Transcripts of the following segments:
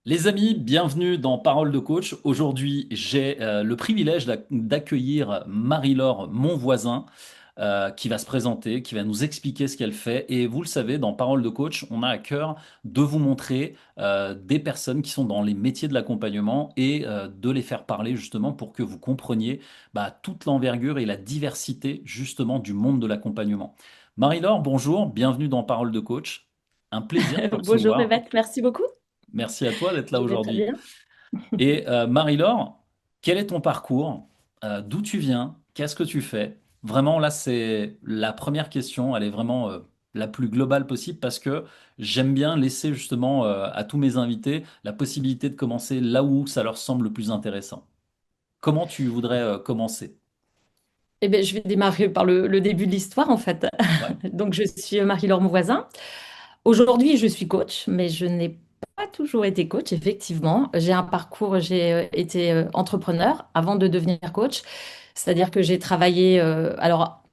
Les amis, bienvenue dans Parole de coach. Aujourd'hui, j'ai le privilège d'accueillir Marie-Laure, mon voisin, qui va se présenter, qui va nous expliquer ce qu'elle fait. Et vous le savez, dans Parole de coach, on a à cœur de vous montrer des personnes qui sont dans les métiers de l'accompagnement et de les faire parler justement pour que vous compreniez toute l'envergure et la diversité justement du monde de l'accompagnement. Marie-Laure, bonjour, bienvenue dans Parole de coach. Un plaisir de te Bonjour recevoir. Évêque, merci beaucoup. Merci à toi d'être là Je vais très aujourd'hui. bien. Et Marie-Laure, quel est ton parcours? D'où tu viens? Qu'est-ce que tu fais? Vraiment, là, c'est la première question. Elle est vraiment la plus globale possible parce que j'aime bien laisser justement à tous mes invités la possibilité de commencer là où ça leur semble le plus intéressant. Comment tu voudrais commencer? Eh bien, je vais démarrer par le début de l'histoire en fait. Ouais. Donc, je suis Marie-Laure Monvoisin. Aujourd'hui, je suis coach, mais je n'ai pas toujours été coach, effectivement. J'ai un parcours, j'ai été entrepreneur avant de devenir coach. C'est-à-dire que j'ai travaillé, alors,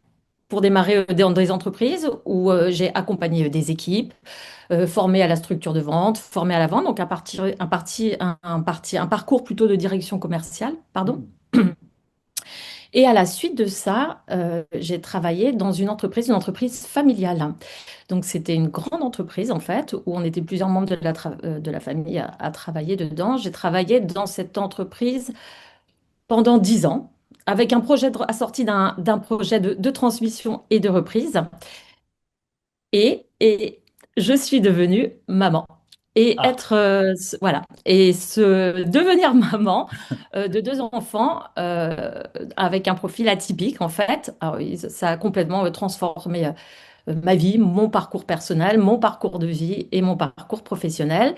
pour démarrer dans des entreprises où j'ai accompagné des équipes, formé à la structure de vente, formé à la vente, donc un parcours plutôt de direction commerciale, pardon. Hmm. Et à la suite de ça, j'ai travaillé dans une entreprise familiale. Donc c'était une grande entreprise en fait, où on était plusieurs membres de la famille à travailler dedans. J'ai travaillé dans cette entreprise pendant 10 ans, avec un projet assorti d'un projet de transmission et de reprise. Et je suis devenue maman. Et Ah, voilà, et devenir maman de deux enfants avec un profil atypique en fait, alors, oui, ça a complètement transformé ma vie, mon parcours personnel, mon parcours de vie et mon parcours professionnel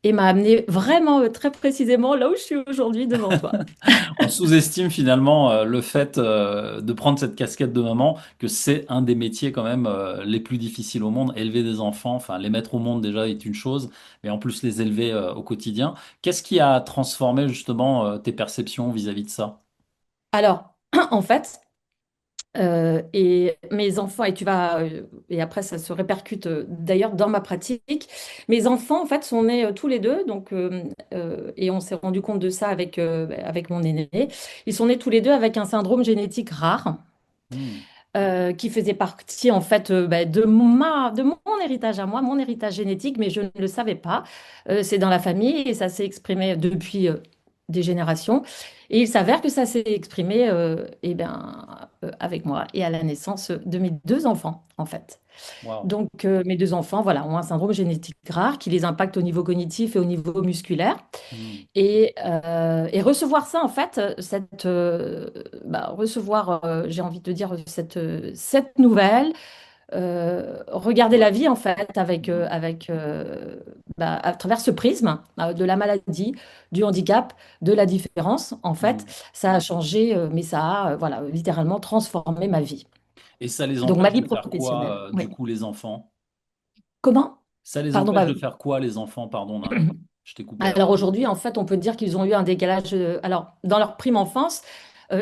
et m'a amené vraiment très précisément là où je suis aujourd'hui devant toi. on sous-estime finalement le fait de prendre cette casquette de maman, que c'est un des métiers quand même les plus difficiles au monde. Élever des enfants, enfin les mettre au monde déjà est une chose, mais en plus les élever au quotidien. Qu'est-ce qui a transformé justement tes perceptions vis-à-vis de ça? Alors, en fait, et mes enfants, et après ça se répercute d'ailleurs dans ma pratique. Mes enfants, en fait, sont nés tous les deux, et on s'est rendu compte de ça avec mon aîné. Ils sont nés tous les deux avec un syndrome génétique rare, Hmm. qui faisait partie, en fait, de mon héritage à moi, mon héritage génétique, mais je ne le savais pas. C'est dans la famille et ça s'est exprimé depuis des générations. Et il s'avère que ça s'est exprimé avec moi et à la naissance de mes deux enfants, en fait. Waouh. Donc, mes deux enfants, voilà, ont un syndrome génétique rare qui les impacte au niveau cognitif et au niveau musculaire. Hmm. Et recevoir ça, en fait, recevoir, j'ai envie de dire, cette nouvelle, regarder la vie, en fait, Mhm. à travers ce prisme de la maladie, du handicap, de la différence, en fait, Hmm. ça a changé, mais ça a, voilà, littéralement transformé ma vie. Et ça les Donc, ma empêche vie de faire professionnelle. quoi, Oui. du coup, les enfants? Comment? Ça les Pardon, empêche de faire quoi, les enfants? Pardon, je t'ai coupé alors avant. aujourd'hui, en fait, on peut dire qu'ils ont eu un décalage. Alors, dans leur prime enfance,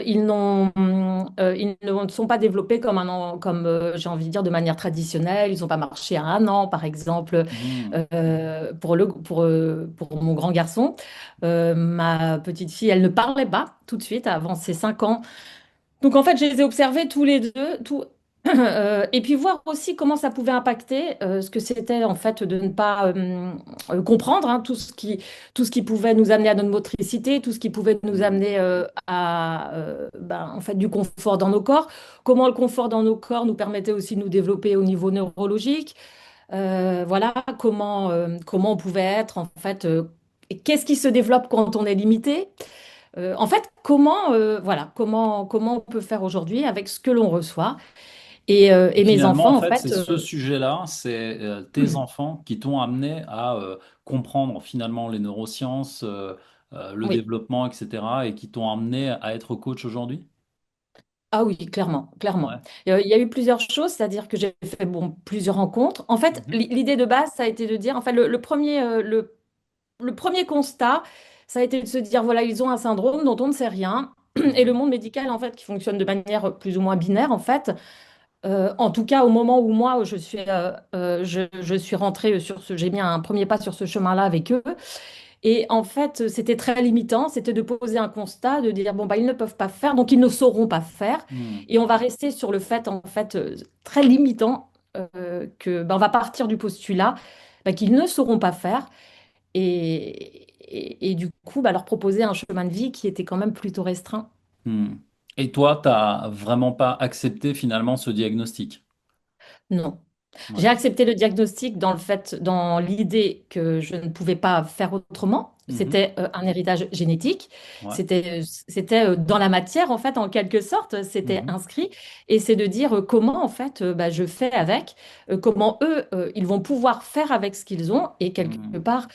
ils ne sont pas développés j'ai envie de dire, de manière traditionnelle. Ils n'ont pas marché à 1 an, par exemple, Hmm. pour mon grand garçon. Ma petite fille, elle ne parlait pas tout de suite avant ses 5 ans. Donc en fait, je les ai observés tous les deux, et puis voir aussi comment ça pouvait impacter ce que c'était en fait de ne pas comprendre hein, tout ce qui pouvait nous amener à notre motricité, tout ce qui pouvait nous Hmm. amener en fait, du confort dans nos corps, comment le confort dans nos corps nous permettait aussi de nous développer au niveau neurologique. Voilà, comment on pouvait être en fait, et qu'est-ce qui se développe quand on est limité. En fait, comment on peut faire aujourd'hui avec ce que l'on reçoit. Et Et mes finalement, en enfants, en fait, c'est fait, ce sujet-là, c'est tes enfants qui t'ont amené à comprendre finalement les neurosciences, le oui. développement, etc., et qui t'ont amené à être coach aujourd'hui? Ah oui, clairement, clairement. Ouais. Il y a eu plusieurs choses, c'est-à-dire que j'ai fait plusieurs rencontres. En fait, Mhm. l'idée de base, ça a été de dire, en fait, le premier constat, ça a été de se dire, voilà, ils ont un syndrome dont on ne sait rien. Et le Mhm. monde médical, en fait, qui fonctionne de manière plus ou moins binaire, en fait, en tout cas, au moment où moi, je suis rentrée j'ai mis un premier pas sur ce chemin-là avec eux. Et en fait, c'était très limitant. C'était de poser un constat, de dire, bon, bah, ils ne peuvent pas faire, donc ils ne sauront pas faire. Hmm. Et on va rester sur le fait, en fait, très limitant, que, bah, on va partir du postulat, bah, qu'ils ne sauront pas faire. Et du coup, bah, leur proposer un chemin de vie qui était quand même plutôt restreint. Hmm. Et toi, t'as vraiment pas accepté finalement ce diagnostic? Non. Ouais. J'ai accepté le diagnostic dans le fait, dans l'idée que je ne pouvais pas faire autrement. Mhm. C'était un héritage génétique. Ouais. C'était dans la matière, en fait, en quelque sorte, c'était Mhm. inscrit. Et c'est de dire comment, en fait, bah, je fais avec, comment eux, ils vont pouvoir faire avec ce qu'ils ont. Et quelque Hmm. part,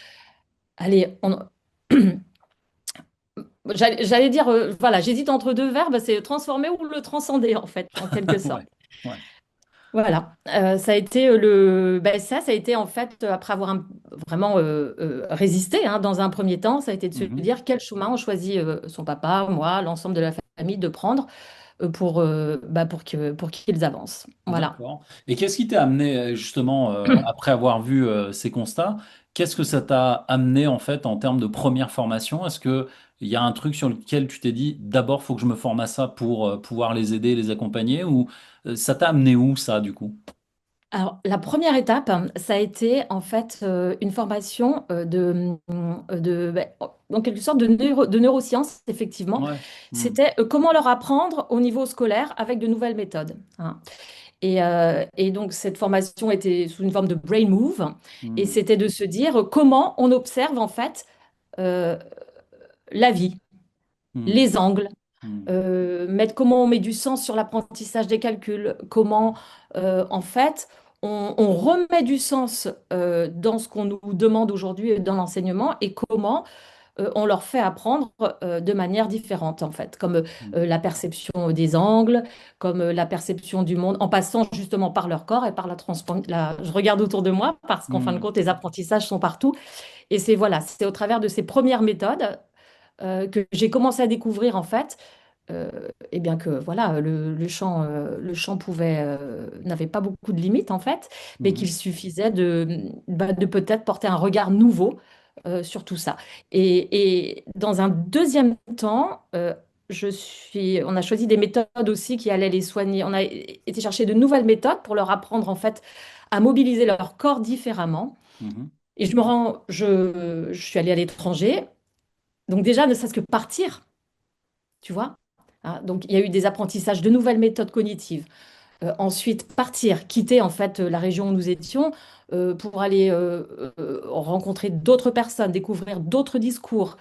allez, j'allais dire, voilà, j'hésite entre deux verbes, c'est transformer ou le transcender, en fait, en quelque sorte. Ouais. Ouais. Voilà, ça a été ben ça a été en fait après avoir vraiment résisté hein, dans un premier temps, ça a été de se Mhm. dire quel chemin on choisit son papa, moi, l'ensemble de la famille de prendre bah, pour qu'ils avancent. Voilà. D'accord. Et qu'est-ce qui t'a amené justement, après avoir vu ces constats, qu'est-ce que ça t'a amené en fait en termes de première formation? Est-ce que il y a un truc sur lequel tu t'es dit, d'abord, faut que je me forme à ça pour pouvoir les aider, les accompagner, ou ça t'a amené où ça du coup? Alors, la première étape, ça a été en fait une formation ben, en quelque sorte de neurosciences, effectivement. Ouais. Hmm. C'était comment leur apprendre au niveau scolaire avec de nouvelles méthodes, hein. Et donc, cette formation était sous une forme de brain move. Et Hmm. c'était de se dire comment on observe en fait euh, la vie, Hmm. les angles, Hmm. comment on met du sens sur l'apprentissage des calculs, comment en fait on remet du sens dans ce qu'on nous demande aujourd'hui dans l'enseignement et comment on leur fait apprendre de manière différente, en fait, comme Hmm. la perception des angles, comme la perception du monde, en passant justement par leur corps et par Je regarde autour de moi parce qu'en fin de Hmm. compte, les apprentissages sont partout. Et c'est voilà, c'est au travers de ces premières méthodes que j'ai commencé à découvrir, en fait, et bien que voilà, le champ n'avait pas beaucoup de limites en fait, mais Hmm. qu'il suffisait de peut-être porter un regard nouveau sur tout ça. Et dans un deuxième temps, on a choisi des méthodes aussi qui allaient les soigner. On a été chercher de nouvelles méthodes pour leur apprendre en fait à mobiliser leur corps différemment. Hmm. Et je suis allée à l'étranger. Donc déjà, ne serait-ce que partir, tu vois. Hein, donc, il y a eu des apprentissages de nouvelles méthodes cognitives. Ensuite, partir, quitter en fait la région où nous étions pour aller rencontrer d'autres personnes, découvrir d'autres discours.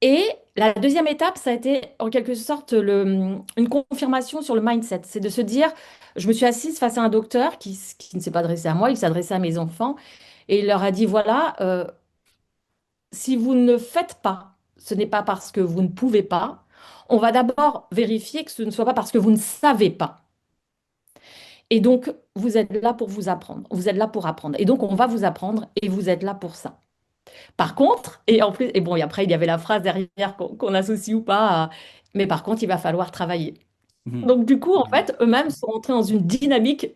Et la deuxième étape, ça a été en quelque sorte une confirmation sur le mindset. C'est de se dire, je me suis assise face à un docteur qui ne s'est pas adressé à moi, il s'adressait à mes enfants et il leur a dit, voilà, si vous ne faites pas, ce n'est pas parce que vous ne pouvez pas. On va d'abord vérifier que ce ne soit pas parce que vous ne savez pas. Et donc, vous êtes là pour vous apprendre. Vous êtes là pour apprendre. Et donc, on va vous apprendre et vous êtes là pour ça. Par contre, et en plus, et bon, et après, il y avait la phrase derrière qu'on associe ou pas, mais par contre, il va falloir travailler. Hmm. Donc, du coup, en Hmm. fait, eux-mêmes sont entrés dans une dynamique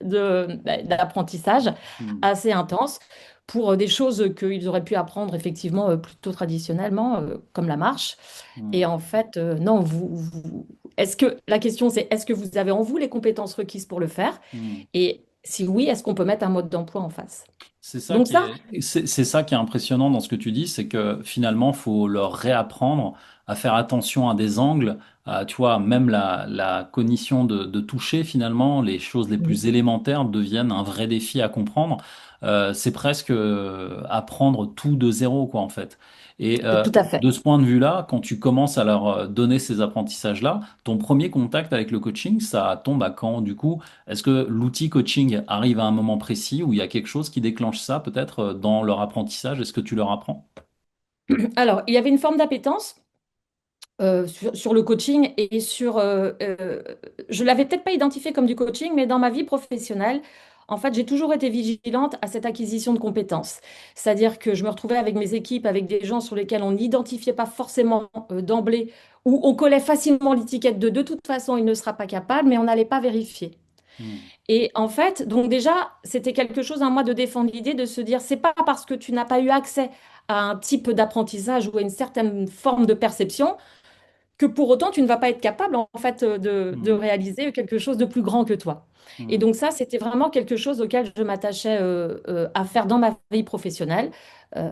d'apprentissage Hmm. assez intense pour des choses qu'ils auraient pu apprendre effectivement plutôt traditionnellement, comme la marche. Et Hmm. en fait, non, est-ce que la question c'est est-ce que vous avez en vous les compétences requises pour le faire? Hmm. Et si oui, est-ce qu'on peut mettre un mode d'emploi en face? C'est ça Donc qui ça, est, c'est ça qui est impressionnant dans ce que tu dis, c'est que finalement, faut leur réapprendre à faire attention à des angles, à, tu vois, même la cognition de toucher, finalement, les choses les plus oui, élémentaires deviennent un vrai défi à comprendre. C'est presque apprendre tout de zéro, quoi, en fait. Et tout à fait. de ce point de vue-là, quand tu commences à leur donner ces apprentissages-là, ton premier contact avec le coaching, ça tombe à quand, du coup? Est-ce que l'outil coaching arrive à un moment précis où il y a quelque chose qui déclenche ça peut-être dans leur apprentissage? Est-ce que tu leur apprends? Alors, il y avait une forme d'appétence sur le coaching et je l'avais peut-être pas identifié comme du coaching, mais dans ma vie professionnelle, en fait, j'ai toujours été vigilante à cette acquisition de compétences. C'est-à-dire que je me retrouvais avec mes équipes, avec des gens sur lesquels on n'identifiait pas forcément d'emblée, où on collait facilement l'étiquette de toute façon, il ne sera pas capable, mais on n'allait pas vérifier. Hmm. Et en fait, donc déjà, c'était quelque chose en moi de défendre l'idée de se dire, c'est pas parce que tu n'as pas eu accès à un type d'apprentissage ou à une certaine forme de perception que pour autant tu ne vas pas être capable en fait de Hmm. réaliser quelque chose de plus grand que toi. Et Hmm. donc ça, c'était vraiment quelque chose auquel je m'attachais à faire dans ma vie professionnelle. Euh,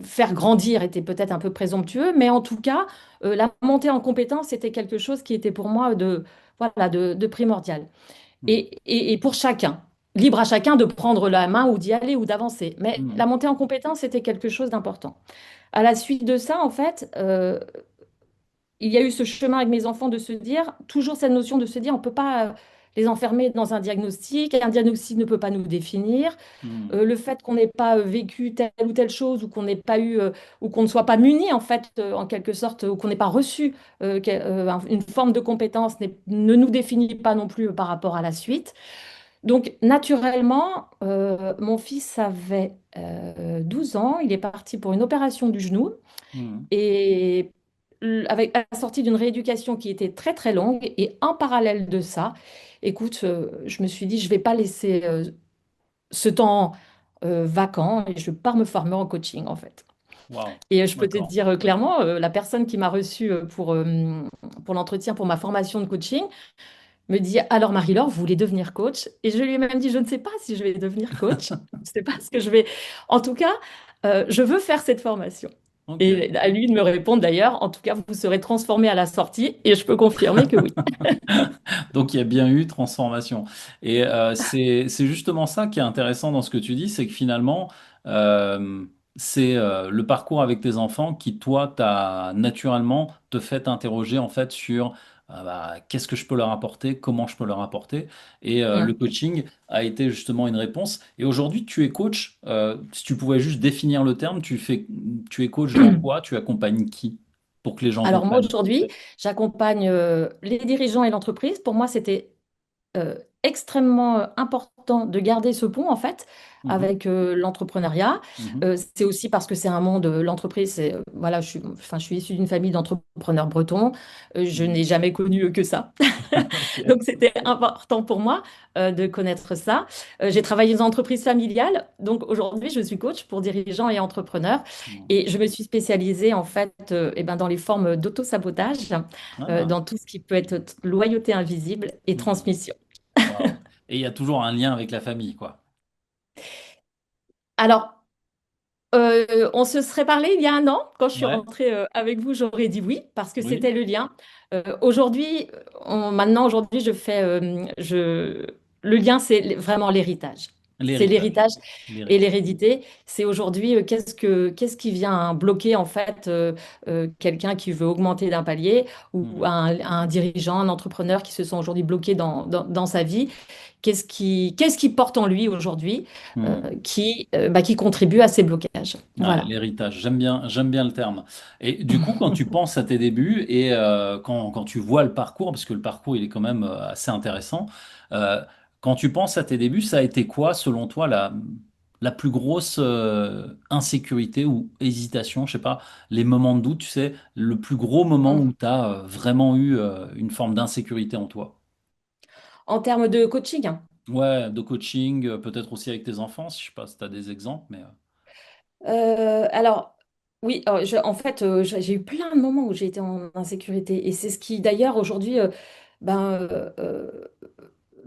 Faire grandir était peut-être un peu présomptueux, mais en tout cas, la montée en compétence, c'était quelque chose qui était pour moi voilà, de primordial. Hmm. Et pour chacun, libre à chacun de prendre la main ou d'y aller ou d'avancer. Mais Hmm. la montée en compétence, c'était quelque chose d'important. À la suite de ça, en fait, il y a eu ce chemin avec mes enfants de se dire, toujours cette notion de se dire, on ne peut pas les enfermer dans un diagnostic ne peut pas nous définir. Hmm. Le fait qu'on n'ait pas vécu telle ou telle chose ou qu'on n'ait pas eu ou qu'on ne soit pas muni en fait en quelque sorte ou qu'on n'ait pas reçu une forme de compétence ne nous définit pas non plus par rapport à la suite. Donc naturellement, mon fils avait 12 ans, il est parti pour une opération du genou Hmm. et avec la sortie d'une rééducation qui était très très longue et en parallèle de ça, écoute, je me suis dit je vais pas laisser ce temps vacant et je pars me former en coaching en fait. Wow. Et je peux te D'accord. dire clairement, la personne qui m'a reçue pour l'entretien, pour ma formation de coaching, me dit, alors Marie-Laure, vous voulez devenir coach? Et je lui ai même dit, je ne sais pas si je vais devenir coach. Je ne sais pas ce que je vais. En tout cas, je veux faire cette formation. Ok. Et à lui de me répondre d'ailleurs, en tout cas, vous serez transformé à la sortie. Et je peux confirmer que oui. Donc il y a bien eu transformation. Et c'est justement ça qui est intéressant dans ce que tu dis, c'est que finalement, euh, c'est le parcours avec tes enfants qui, toi, t'a naturellement te fait interroger en fait sur bah, qu'est-ce que je peux leur apporter, comment je peux leur apporter. Et le Mm. coaching a été justement une réponse. Et aujourd'hui, tu es coach. Si tu pouvais juste définir le terme, tu es coach dans quoi? Tu accompagnes qui? Pour que les gens Alors moi, comprennent. aujourd'hui, j'accompagne les dirigeants et l'entreprise. Pour moi, c'était extrêmement important de garder ce pont en fait Mhm. avec l'entrepreneuriat. Mhm. C'est aussi parce que c'est un monde, l'entreprise, voilà, enfin, je suis issue d'une famille d'entrepreneurs bretons. Je Mhm. n'ai jamais connu que ça. Ok. Donc c'était important pour moi de connaître ça. J'ai travaillé dans une entreprise familiale. Donc aujourd'hui, je suis coach pour dirigeants et entrepreneurs. Hmm. Et je me suis spécialisée en fait eh ben, dans les formes d'auto-sabotage, Ah. dans tout ce qui peut être loyauté invisible et Hmm. transmission. Wow. Et il y a toujours un lien avec la famille, quoi. Alors, on se serait parlé il y a un an. Quand je suis Ouais. rentrée avec vous, j'aurais dit oui, parce que Oui. c'était le lien. Aujourd'hui, maintenant, aujourd'hui, le lien, c'est vraiment l'héritage. C'est L'héritage. l'héritage et L'héritage. l'hérédité. C'est aujourd'hui, qu'est-ce qui vient bloquer, en fait, quelqu'un qui veut augmenter d'un palier ou Hmm. un dirigeant, un entrepreneur qui se sent aujourd'hui bloqué dans sa vie. Qu'est-ce qui porte en lui aujourd'hui Hmm. qui contribue à ces blocages. Ouais, Voilà. l'héritage. J'aime bien le terme. Et du coup, quand tu penses à tes débuts et quand tu vois le parcours, parce que le parcours, il est quand même assez intéressant, euh, quand tu penses à tes débuts, ça a été quoi, selon toi, la plus grosse insécurité ou hésitation, je sais pas, les moments de doute, tu sais, le plus gros moment où tu as vraiment eu une forme d'insécurité en toi? En termes de coaching, hein. Ouais, de coaching, peut-être aussi avec tes enfants, je sais pas si tu as des exemples, mais... Alors, oui, en fait, j'ai eu plein de moments où j'ai été en insécurité. Et c'est ce qui, d'ailleurs, aujourd'hui, ben,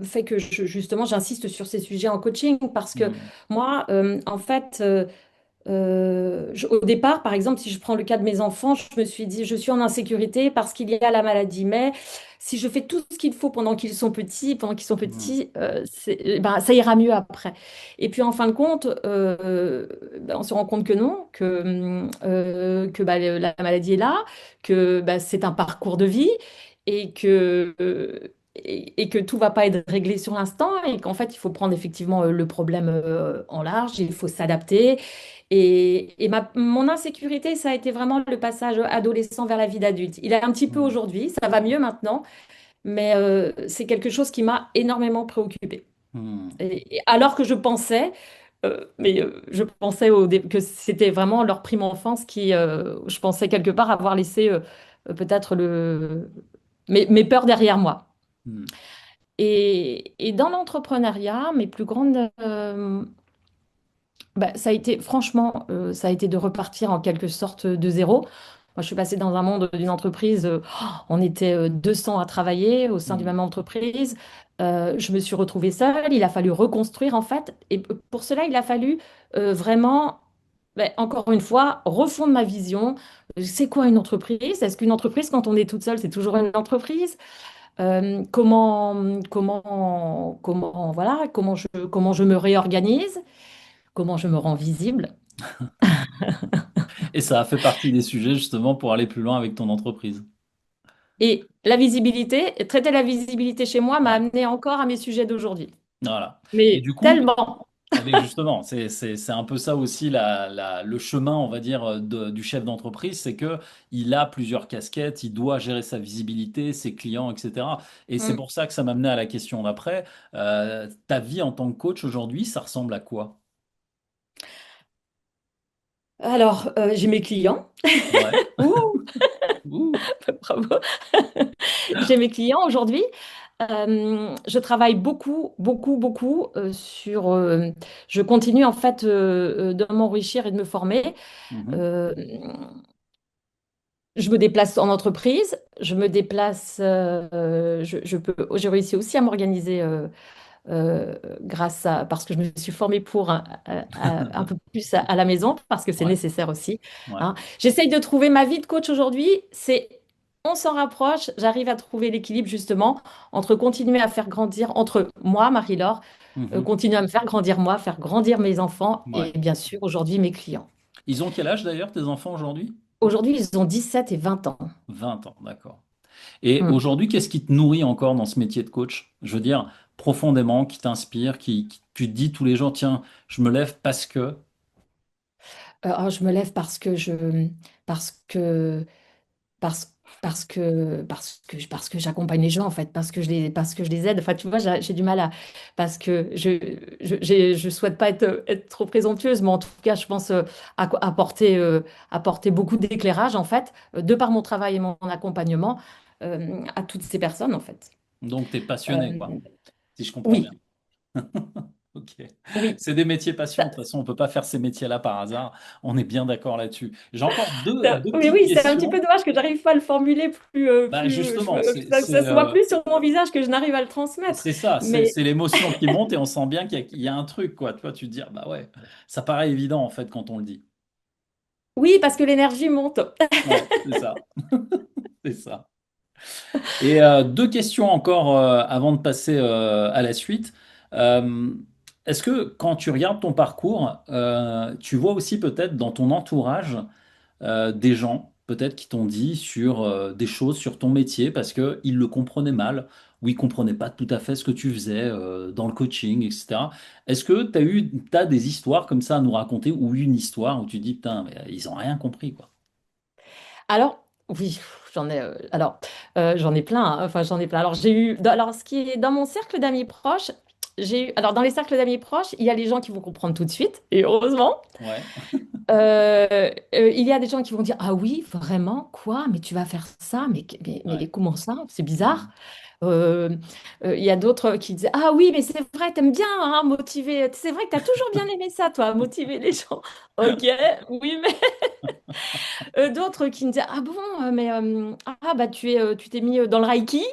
fait que justement, j'insiste sur ces sujets en coaching parce que Hmm. moi, en fait, au départ, par exemple, si je prends le cas de mes enfants, je me suis dit, je suis en insécurité parce qu'il y a la maladie. Mais si je fais tout ce qu'il faut pendant qu'ils sont Hmm. petits, ben, ça ira mieux après. Et puis en fin de compte, ben, on se rend compte que non, que bah, la maladie est là, que bah, c'est un parcours de vie et et que tout va pas être réglé sur l'instant et qu'en fait, il faut prendre effectivement le problème en large, il faut s'adapter. Mon insécurité, ça a été vraiment le passage adolescent vers la vie d'adulte. Il est un petit peu Hmm. aujourd'hui, ça va mieux maintenant, mais c'est quelque chose qui m'a énormément préoccupée. Hmm. Et alors que je pensais que c'était vraiment leur prime enfance je pensais quelque part avoir laissé peut-être mes peurs derrière moi. Hmm. Et dans l'entrepreneuriat, mes plus grandes, ça a été, franchement, ça a été de repartir en quelque sorte de zéro. Moi, je suis passée dans un monde d'une entreprise, on était 200 à travailler au sein d'une Mhm. même entreprise. Je me suis retrouvée seule, il a fallu reconstruire en fait. Et pour cela, il a fallu vraiment, encore une fois, refondre ma vision. C'est quoi une entreprise? Est-ce qu'une entreprise, quand on est toute seule, c'est toujours une entreprise? Voilà, comment je me réorganise? Comment je me rends visible? Et ça a fait partie des sujets justement pour aller plus loin avec ton entreprise. Et la visibilité, traiter la visibilité chez moi m'a Ouais, amené encore à mes sujets d'aujourd'hui. voilà. Et Mais du coup, tellement. avec justement, c'est un peu ça aussi le chemin, on va dire, du chef d'entreprise, c'est que il a plusieurs casquettes, il doit gérer sa visibilité, ses clients, etc. Et c'est Mm. pour ça que ça m'a amené à la question d'après. Ta vie en tant que coach aujourd'hui, ça ressemble à quoi? Alors, j'ai mes clients. Ouais. Ouh, Ouh. bravo. J'ai mes clients aujourd'hui. Je travaille beaucoup, beaucoup, beaucoup sur. Je continue en fait de m'enrichir et de me former. Mhm. Euh, je me déplace en entreprise. Je me déplace. J'ai réussi aussi à m'organiser parce que je me suis formée pour un peu plus à la maison, parce que c'est Ouais, nécessaire aussi. ouais. Hein. J'essaye de trouver ma vie de coach aujourd'hui. On s'en rapproche, j'arrive à trouver l'équilibre justement entre continuer à faire grandir, entre moi, Marie-Laure, Mhm. continuer à me faire grandir moi, faire grandir mes enfants Ouais. et bien sûr aujourd'hui mes clients. Ils ont quel âge d'ailleurs, tes enfants aujourd'hui? Aujourd'hui, ils ont 17 et 20 ans. 20 ans, d'accord. Et Hmm. aujourd'hui, qu'est-ce qui te nourrit encore dans ce métier de coach? Je veux dire, profondément, qui t'inspire, tu te dis tous les jours, tiens, je me lève parce que. Je me lève parce que parce que j'accompagne les gens en fait, parce que je les aide. Enfin, tu vois, j'ai du mal à parce que je souhaite pas être trop présomptueuse, mais en tout cas, je pense apporter beaucoup d'éclairage en fait, de par mon travail et mon accompagnement à toutes ces personnes en fait. Donc, tu es passionné, quoi, Euh, si je comprends bien. oui, Ok. oui. C'est des métiers passion. De toute façon, on ne peut pas faire ces métiers-là par hasard. On est bien d'accord là-dessus. J'ai encore deux Oui, petites oui, c'est un petit peu questions. dommage que j'arrive pas à le formuler Bah, justement, ça se voit plus sur mon visage que je n'arrive à le transmettre. c'est ça, Mais c'est l'émotion qui monte et on sent bien qu'il y a un truc, quoi. Tu vois, tu te dis, ah, bah ouais, ça paraît évident en fait quand on le dit. oui, parce que l'énergie monte. Ouais, c'est ça. C'est ça. Et deux questions encore avant de passer à la suite. Euh, Est-ce que quand tu regardes ton parcours, tu vois aussi peut-être dans ton entourage des gens peut-être qui t'ont dit sur des choses sur ton métier parce qu'ils le comprenaient mal ou ils comprenaient pas tout à fait ce que tu faisais dans le coaching, etc. Est-ce que t'as des histoires comme ça à nous raconter ou une histoire où tu dis, putain, mais ils ont rien compris, quoi. Alors, oui, j'en ai plein, hein. Enfin, j'en ai plein. Alors, ce qui est dans mon cercle d'amis proches, alors dans les cercles d'amis proches, il y a les gens qui vont comprendre tout de suite, et heureusement. Ouais. Il y a des gens qui vont dire, ah oui, vraiment, quoi? Mais tu vas faire ça? Ouais. Mais comment ça? C'est bizarre. Mhm. Euh, il y a d'autres qui disent, ah oui, mais c'est vrai, t'aimes bien hein, motiver. C'est vrai que t'as toujours bien aimé ça, toi, motiver les gens. Ok, oui, mais d'autres qui me disaient, ah bon, bah tu t'es mis dans le Reiki.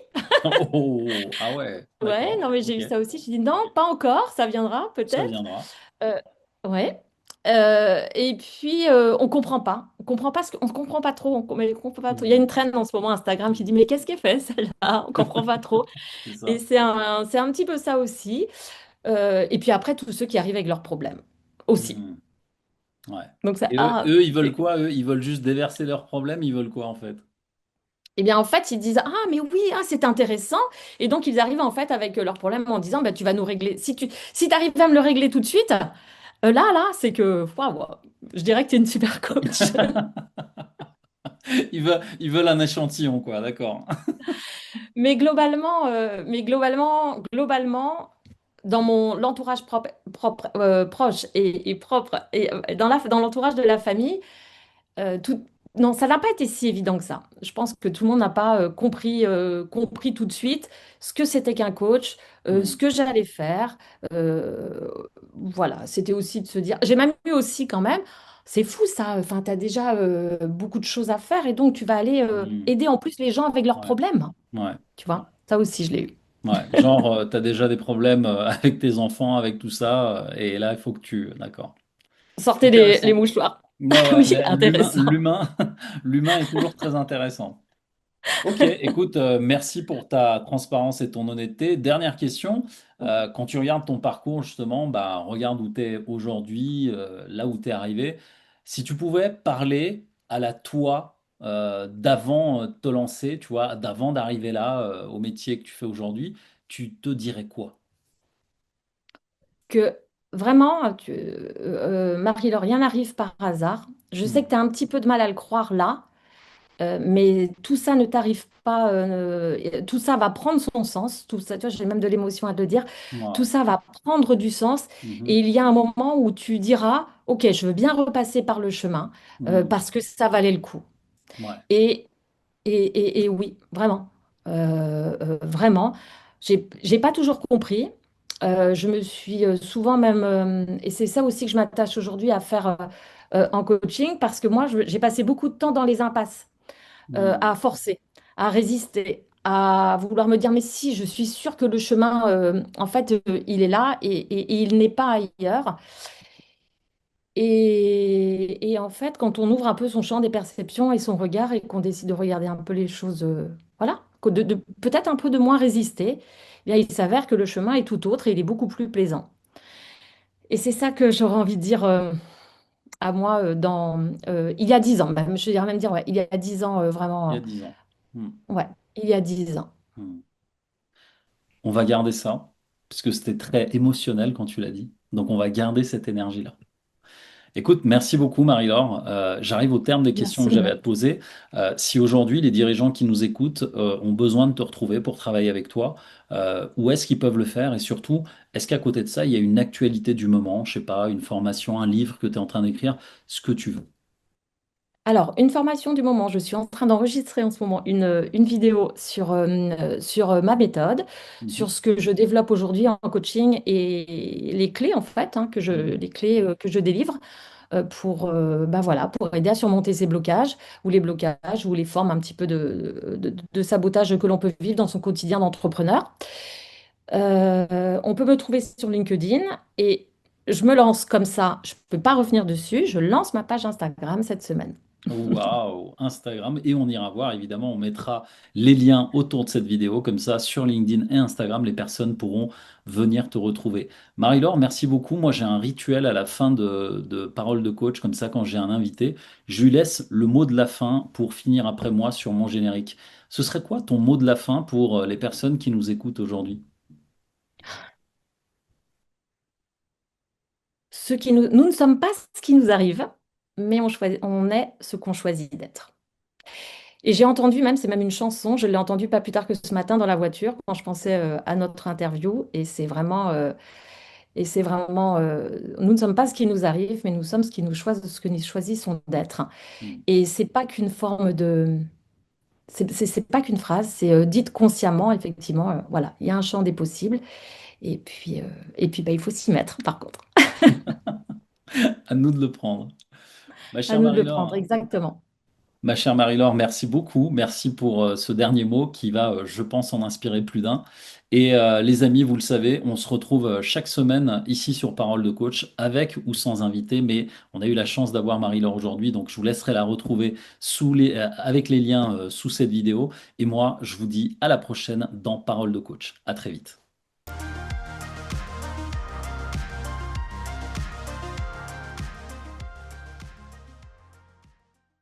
Oh, ah ouais, Ouais, d'accord. non, mais j'ai Ok. eu ça aussi. Je dis, non, pas encore, ça viendra Ça peut-être. viendra. Euh, ouais. Et puis, on comprend pas on comprend pas trop, mais on comprend pas trop. Il y a Mhm. une traîne en ce moment Instagram qui dit, mais qu'est-ce qu'elle fait, celle-là? On comprend pas trop. C'est Et ça. c'est un petit peu ça aussi. Et puis après, tous ceux qui arrivent avec leurs problèmes aussi. Mhm. Ouais. Donc ça, Et eux, ils veulent quoi? Eux, ils veulent juste déverser leurs problèmes. Ils veulent quoi en fait? eh bien, en fait, ils disent, ah, mais oui, ah, c'est intéressant. Et donc, ils arrivent en fait avec leurs problèmes en disant, bah, tu vas nous régler. Si tu arrives à me le régler tout de suite, là, c'est que, waouh, je dirais que tu es une super coach. Ils veulent un échantillon, quoi. D'accord. Globalement, dans mon l'entourage proche et propre, et dans l'entourage de la famille, tout. non, ça n'a pas été si évident que ça. Je pense que tout le monde n'a pas compris tout de suite ce que c'était qu'un coach, ce Hmm. que j'allais faire. Euh, voilà, c'était aussi de se dire. J'ai même eu aussi quand même, c'est fou ça, enfin, tu as déjà beaucoup de choses à faire et donc tu vas aller Hmm. aider en plus les gens avec leurs Ouais, problèmes. ouais, Tu vois, ça aussi, je l'ai eu. ouais. Genre, t'as déjà des problèmes avec tes enfants, avec tout ça, et là, il faut que tu... D'accord. Sortez les Intéressant. mouchoirs. Ouais, ouais, Oui, mais intéressant. l'humain est toujours très intéressant. Ok, écoute, merci pour ta transparence et ton honnêteté. Dernière question, quand tu regardes ton parcours, justement, bah, regarde où tu es aujourd'hui, là où tu es arrivé. Si tu pouvais parler à la toi d'avant de te lancer, tu vois, d'avant d'arriver là, au métier que tu fais aujourd'hui, tu te dirais quoi? Que vraiment, Marie-Laure, rien n'arrive par hasard. Je sais que Hmm. tu as un petit peu de mal à le croire là, mais tout ça ne t'arrive pas, tout ça va prendre son sens, tout ça, tu vois, j'ai même de l'émotion à te le dire, tout Ouais. ça va prendre du sens et Mhm. il y a un moment où tu diras, OK, je veux bien repasser par le chemin Hmm. parce que ça valait le coup. Ouais. Et, et oui, vraiment, vraiment, j'ai pas toujours compris. Je me suis souvent même, et c'est ça aussi que je m'attache aujourd'hui à faire en coaching, parce que moi, j'ai passé beaucoup de temps dans les impasses, Hmm. à forcer, à résister, à vouloir me dire, mais si, je suis sûre que le chemin, en fait, il est là et il n'est pas ailleurs. Et en fait, quand on ouvre un peu son champ des perceptions et son regard et qu'on décide de regarder un peu les choses, voilà, peut-être un peu de moins résister, eh bien, il s'avère que le chemin est tout autre et il est beaucoup plus plaisant. Et c'est ça que j'aurais envie de dire à moi il y a 10 ans, même, je dirais même dire, ouais, il y a 10 ans, Il y vraiment, a 10 ans. Hmm. ouais, il y a 10 ans. Hmm. On va garder ça, parce que c'était très émotionnel quand tu l'as dit. Donc on va garder cette énergie-là. Écoute, merci beaucoup Marie-Laure. J'arrive au terme des questions Merci, que j'avais à Léo. te poser. Si aujourd'hui les dirigeants qui nous écoutent ont besoin de te retrouver pour travailler avec toi, où est-ce qu'ils peuvent le faire? Et surtout, est-ce qu'à côté de ça, il y a une actualité du moment, je sais pas, une formation, un livre que tu es en train d'écrire, ce que tu veux. Alors, une formation du moment, je suis en train d'enregistrer en ce moment une vidéo sur ma méthode, sur Mhm, ce que je développe aujourd'hui en coaching et les clés en fait, mhm, les clés que je délivre pour, bah voilà, pour aider à surmonter ces blocages ou les blocages ou les formes un petit peu de sabotage que l'on peut vivre dans son quotidien d'entrepreneur. On peut me trouver sur LinkedIn et je me lance comme ça, je ne peux pas revenir dessus, je lance ma page Instagram cette semaine. waouh, Instagram. Et on ira voir, évidemment, on mettra les liens autour de cette vidéo. Comme ça, sur LinkedIn et Instagram, les personnes pourront venir te retrouver. Marie-Laure, merci beaucoup. Moi, j'ai un rituel à la fin de Parole de coach. Comme ça, quand j'ai un invité, je lui laisse le mot de la fin pour finir après moi sur mon générique. Ce serait quoi ton mot de la fin pour les personnes qui nous écoutent aujourd'hui? Nous ne sommes pas ce qui nous arrive, mais on est ce qu'on choisit d'être. Et j'ai entendu même, c'est même une chanson, je l'ai entendue pas plus tard que ce matin dans la voiture quand je pensais à notre interview. Nous ne sommes pas ce qui nous arrive, mais nous sommes ce que nous choisissons d'être. Hmm. Et c'est pas qu'une forme de, c'est pas qu'une phrase, c'est dite consciemment, effectivement. Voilà, il y a un champ des possibles. Et puis bah, il faut s'y mettre, par contre. À nous de le prendre. Ma À chère nous de le prendre, Marie-Laure, exactement. Ma chère Marie-Laure, merci beaucoup. Merci pour ce dernier mot qui va, je pense, en inspirer plus d'un. Et les amis, vous le savez, on se retrouve chaque semaine ici sur Parole de Coach, avec ou sans invité. Mais on a eu la chance d'avoir Marie-Laure aujourd'hui, donc je vous laisserai la retrouver avec les liens sous cette vidéo. Et moi, je vous dis à la prochaine dans Parole de Coach. À très vite.